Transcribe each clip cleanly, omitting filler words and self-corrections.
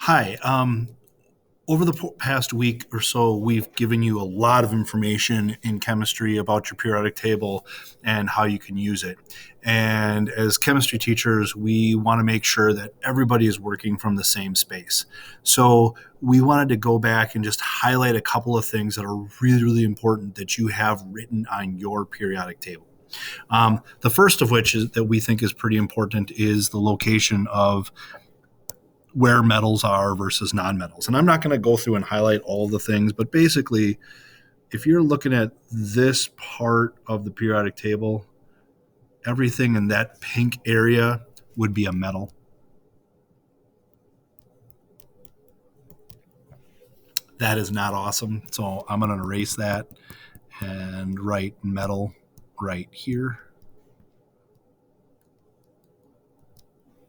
Hi. Over the past week or so, we've given you a lot of information in chemistry about your periodic table and how you can use it. And as chemistry teachers, we want to make sure that everybody is working from the same space. So we wanted to go back and just highlight a couple of things that are really, really important that you have written on your periodic table. The first of which is that we think is pretty important is the location of where metals are versus nonmetals. And I'm not going to go through and highlight all the things, but basically, if you're looking at this part of the periodic table, everything in that pink area would be a metal. That is not awesome. So I'm going to erase that and write metal right here.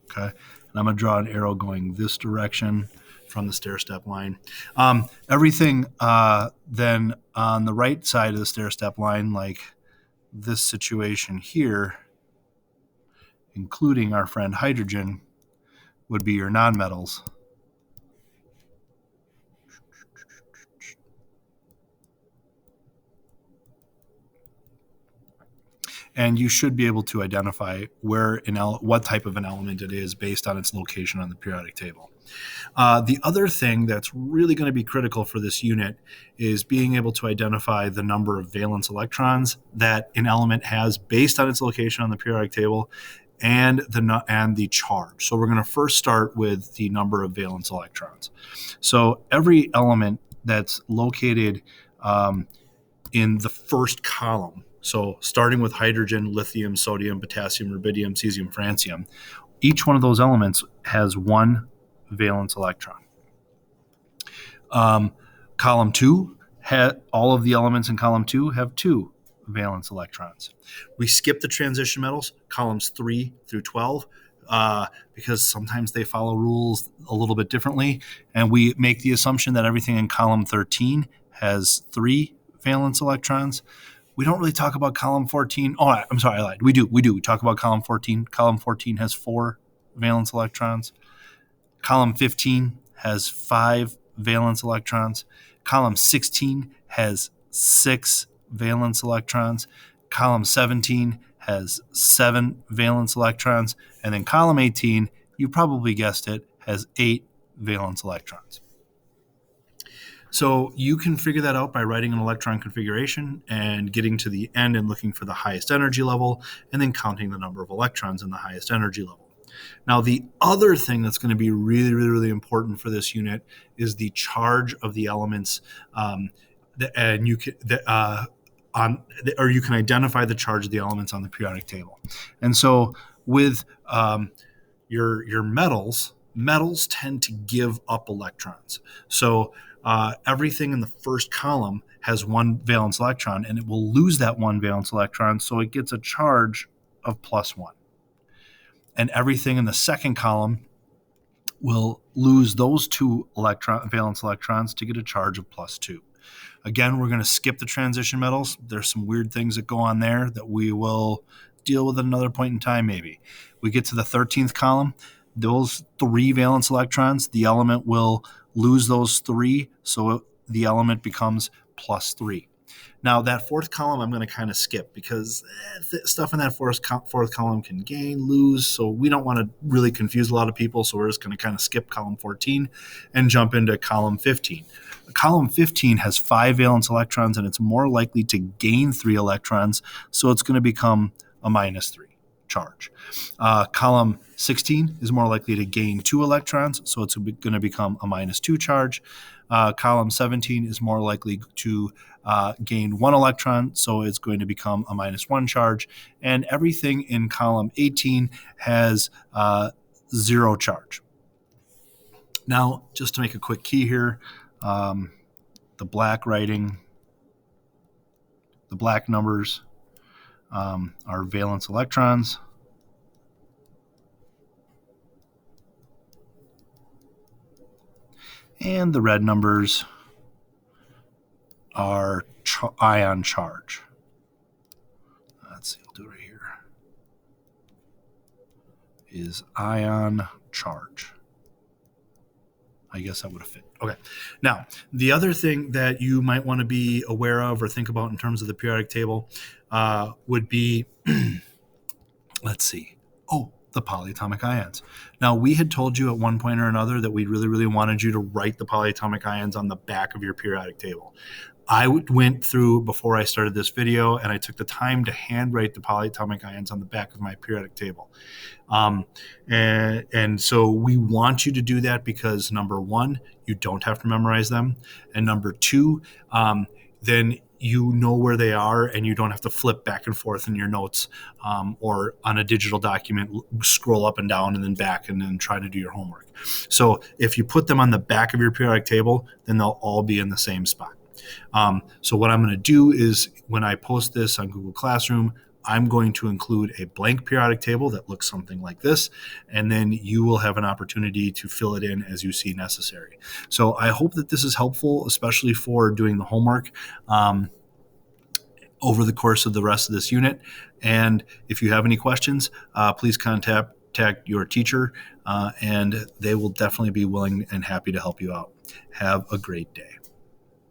Okay. And I'm going to draw an arrow going this direction from the stair step line. Everything then on the right side of the stair step line, like this situation here, including our friend hydrogen, would be your nonmetals. And you should be able to identify what type of an element it is based on its location on the periodic table. The other thing that's really going to be critical for this unit is being able to identify the number of valence electrons that an element has based on its location on the periodic table and the charge. So we're going to first start with the number of valence electrons. So every element that's located in the first column, so starting with hydrogen, lithium, sodium, potassium, rubidium, cesium, francium, each one of those elements has one valence electron. Column 2, all of the elements in column 2 have two valence electrons. We skip the transition metals, columns 3 through 12, because sometimes they follow rules a little bit differently, and we make the assumption that everything in column 13 has 3 valence electrons. We don't really talk about column 14. Oh, I'm sorry, I lied. We do. We talk about column 14. Column 14 has 4 valence electrons. Column 15 has 5 valence electrons. Column 16 has 6 valence electrons. Column 17 has 7 valence electrons. And then column 18, you probably guessed it, has 8 valence electrons. So you can figure that out by writing an electron configuration and getting to the end and looking for the highest energy level and then counting the number of electrons in the highest energy level. Now, the other thing that's going to be really, really, really important for this unit is the charge of the elements, and you can you can identify the charge of the elements on the periodic table. And so, with your metals tend to give up electrons. So everything in the first column has one valence electron, and it will lose that one valence electron, so it gets a charge of +1. And everything in the second column will lose those 2 valence electrons to get a charge of +2. Again, we're going to skip the transition metals. There's some weird things that go on there that we will deal with at another point in time, maybe. We get to the 13th column. Those 3 valence electrons, the element will lose those 3, so the element becomes +3. Now, that fourth column I'm going to kind of skip because stuff in that fourth column can gain, lose, so we don't want to really confuse a lot of people, so we're just going to kind of skip column 14 and jump into column 15. Column 15 has 5 valence electrons, and it's more likely to gain 3 electrons, so it's going to become a -3 charge. Column 16 is more likely to gain 2 electrons, so it's going to become a -2 charge. Column 17 is more likely to gain 1 electron, so it's going to become a -1 charge. And everything in column 18 has 0 charge. Now, just to make a quick key here, the black writing, the black numbers are valence electrons. And the red numbers are ion charge. Let's see, I'll do it right here. Is ion charge. I guess that would have fit. Okay. Now, the other thing that you might want to be aware of or think about in terms of the periodic table would be, let's see. Oh, the polyatomic ions. Now, we had told you at one point or another that we really, really wanted you to write the polyatomic ions on the back of your periodic table. I went through before I started this video and I took the time to handwrite the polyatomic ions on the back of my periodic table. And so we want you to do that because number one, you don't have to memorize them. And number two, then you know where they are and you don't have to flip back and forth in your notes or on a digital document, scroll up and down and then back and then try to do your homework. So if you put them on the back of your periodic table, then they'll all be in the same spot. So what I'm going to do is when I post this on Google Classroom, I'm going to include a blank periodic table that looks something like this, and then you will have an opportunity to fill it in as you see necessary. So I hope that this is helpful, especially for doing the homework over the course of the rest of this unit. And if you have any questions, please contact your teacher, and they will definitely be willing and happy to help you out. Have a great day.